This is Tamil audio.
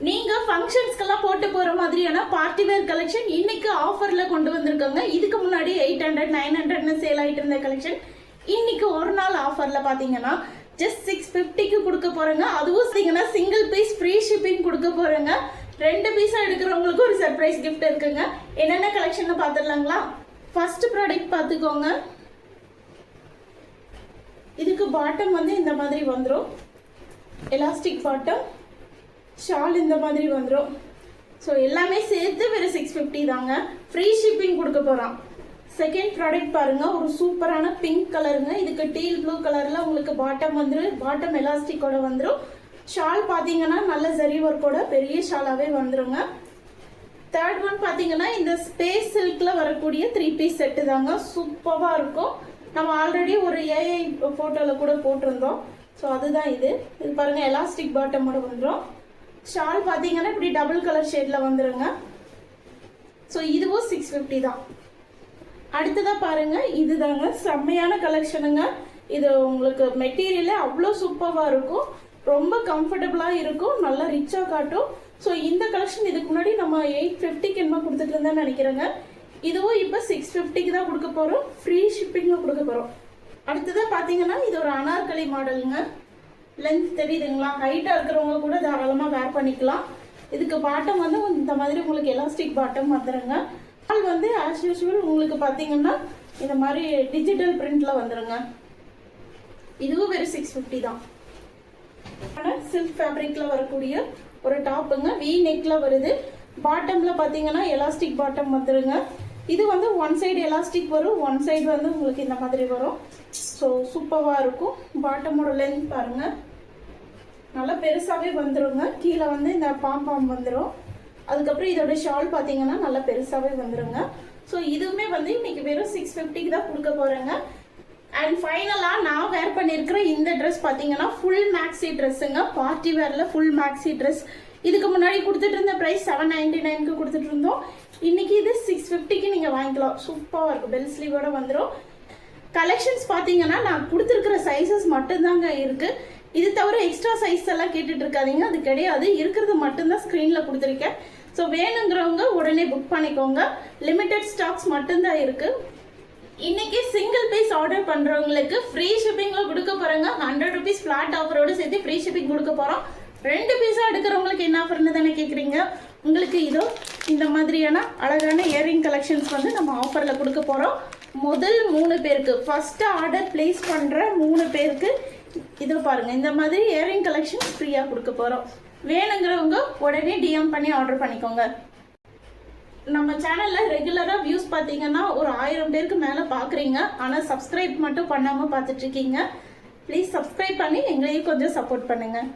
நீங்க ஃபங்க்ஷன்ஸ்க்கெல்லாம் போட்டு போற மாதிரியான பார்ட்டி வேர் கலெக்ஷன் இன்னைக்கு ஆஃபர்ல கொண்டு வந்திருக்காங்க. இதுக்கு முன்னாடி 800 900ன்னு சேல் ஆயிட்டு இருந்த கலெக்ஷன் இன்னைக்கு ஒரு நாள் ஆஃபர்ல பாத்தீங்கன்னா ஜஸ்ட் 650க்கு கொடுக்க போறேங்க. அதுவும் பாத்தீங்கன்னா சிங்கிள் பீஸ் ஃப்ரீ ஷிப்பிங் கொடுக்க போறேங்க. 2 பீஸா எடுக்கிறவங்களுக்கு ஒரு சர்ப்ரைஸ் கிஃப்ட் இருக்குங்க. என்னென்ன கலெக்ஷன் பாத்துடலாங்களா? ஃபர்ஸ்ட் ப்ராடக்ட் பாத்துக்கோங்க. இதுக்கு பாட்டம் வந்து இந்த மாதிரி வந்துடும், எலாஸ்டிக் பாட்டம், ஷால் இந்த மாதிரி வந்துடும். ஸோ எல்லாமே சேர்த்து வெறும் 650 தாங்க. ஃப்ரீ ஷிப்பிங் கொடுக்க போகிறோம். செகண்ட் ப்ராடக்ட் பாருங்க, ஒரு சூப்பரான பிங்க் கலருங்க. இதுக்கு டீல் ப்ளூ கலரில் உங்களுக்கு பாட்டம் வந்துடும், பாட்டம் எலாஸ்டிக்கோட வந்துடும். ஷால் பார்த்தீங்கன்னா நல்ல ஜரி ஒர்க்கோட பெரிய ஷாலாகவே வந்துடுங்க. தேர்ட் ஒன் பார்த்தீங்கன்னா இந்த ஸ்பேஸ் சில்கில் வரக்கூடிய 3 பீஸ் செட்டு தாங்க. சூப்பராக இருக்கும். நம்ம ஆல்ரெடி ஒரு ஏஐ ஃபோட்டோவில் கூட போட்டிருந்தோம். ஸோ அதுதான் இது. இது பாருங்க, எலாஸ்டிக் பாட்டமோட வந்துடும். ஷால் பார்த்தீங்கன்னா இப்படி டபுள் கலர் ஷேடில் வந்துடுங்க. ஸோ இதுவும் 650 தான். அடுத்ததாக பாருங்க, இதுதாங்க செம்மையான கலெக்ஷனுங்க. இது உங்களுக்கு மெட்டீரியலே அவ்வளோ சூப்பராக இருக்கும், ரொம்ப கம்ஃபர்டபுளாக இருக்கும், நல்லா ரிச்சாக காட்டும். ஸோ இந்த கலெக்ஷன் இதுக்கு முன்னாடி நம்ம 850க்கு என்ன கொடுத்துட்டு இருந்தேன்னு நினைக்கிறேங்க. இதுவும் இப்போ 650க்கு தான் கொடுக்க போகிறோம். ஃப்ரீ ஷிப்பிங்கும் கொடுக்க போகிறோம். அடுத்ததாக பார்த்தீங்கன்னா இது ஒரு அனார்கலி மாடலுங்க. லென்த் தெரியுதுங்களா? ஹைட்டாக இருக்கிறவங்க கூட தாராளமாக வேர் பண்ணிக்கலாம். இதுக்கு பாட்டம் வந்து இந்த மாதிரி உங்களுக்கு எலாஸ்டிக் பாட்டம் வந்துடுங்க. ஆல் வந்து ஆஸ் யூஸ்வல் உங்களுக்கு பார்த்தீங்கன்னா இந்த மாதிரி டிஜிட்டல் பிரிண்டில் வந்துடுங்க. இதுவும் வெறும் 650 தான். ஆனால் சில்க் ஃபேப்ரிக்கில் வரக்கூடிய ஒரு டாப்புங்க. வி நெக்கில் வருது. பாட்டமில் பார்த்தீங்கன்னா எலாஸ்டிக் பாட்டம் வந்துடுங்க. இது வந்து ஒன் சைடு எலாஸ்டிக் வரும், ஒன் சைடு வந்து உங்களுக்கு இந்த மாதிரி வரும். ஸோ சூப்பராக இருக்கும். பாட்டமோட லென்த் பாருங்கள், நல்லா பெருசாகவே வந்துடுங்க. கீழே வந்து இந்த பாம் வந்துடும். அதுக்கப்புறம் இதோட ஷால் பார்த்தீங்கன்னா நல்லா பெருசாகவே வந்துடுங்க. ஸோ இதுவுமே வந்து இன்னைக்கு வெறும் 650க்கு தான் கொடுக்க போகிறேங்க. அண்ட் ஃபைனலாக நான் வேர் பண்ணியிருக்கிற இந்த ட்ரெஸ் பார்த்தீங்கன்னா ஃபுல் மேக்ஸி ட்ரெஸ்ஸுங்க. பார்ட்டி வேரில் ஃபுல் மேக்ஸி ட்ரெஸ். இதுக்கு முன்னாடி கொடுத்துட்டு இருந்த ப்ரைஸ் 799க்கு கொடுத்துட்டு இருந்தோம். இன்னைக்கு இது 650க்கு நீங்கள் வாங்கிக்கலாம். சூப்பராக இருக்கும். பெல் ஸ்லீவோட வந்துடும். கலெக்ஷன்ஸ் பார்த்தீங்கன்னா நான் கொடுத்துருக்கிற சைஸஸ் மட்டும்தாங்க இருக்குது. இது தவிர எக்ஸ்ட்ரா சைஸ் எல்லாம் கேட்டுட்டு இருக்காதீங்க, அது கிடையாது. இருக்கிறது மட்டும்தான் ஸ்க்ரீனில் கொடுத்துருக்கேன். ஸோ வேணுங்கிறவங்க உடனே புக் பண்ணிக்கோங்க. லிமிட்டட் ஸ்டாக்ஸ் மட்டும்தான் இருக்குது. இன்னைக்கு சிங்கிள் பீஸ் ஆர்டர் பண்ணுறவங்களுக்கு ஃப்ரீ ஷிப்பிங்கில் கொடுக்க போகிறேங்க. 100 rupees ஃப்ளாட் ஆஃபரோடு சேர்த்து ஃப்ரீ ஷிப்பிங் கொடுக்க போகிறோம். 2 பீஸாக எடுக்கிறவங்களுக்கு என்ன ஆஃபர்னு தானே கேட்குறீங்க. உங்களுக்கு இதோ இந்த மாதிரியான அழகான இயரிங் கலெக்ஷன்ஸ் வந்து நம்ம ஆஃபரில் கொடுக்க போகிறோம். முதல் 3 பேருக்கு, ஃபஸ்ட்டு ஆர்டர் பிளேஸ் பண்ணுற 3 பேருக்கு இதோ பாருங்கள், இந்த மாதிரி இயரிங் கலெக்ஷன் ஃப்ரீயாக கொடுக்க போகிறோம். வேணுங்கிறவங்க உடனே டிஎம் பண்ணி ஆர்டர் பண்ணிக்கோங்க. நம்ம சேனலில் ரெகுலராக வியூஸ் பார்த்தீங்கன்னா ஒரு 1000 பேருக்கு மேலே பார்க்குறீங்க. ஆனால் சப்ஸ்கிரைப் மட்டும் பண்ணாமல் பார்த்துட்ருக்கீங்க. ப்ளீஸ் சப்ஸ்கிரைப் பண்ணி எங்களையும் கொஞ்சம் சப்போர்ட் பண்ணுங்கள்.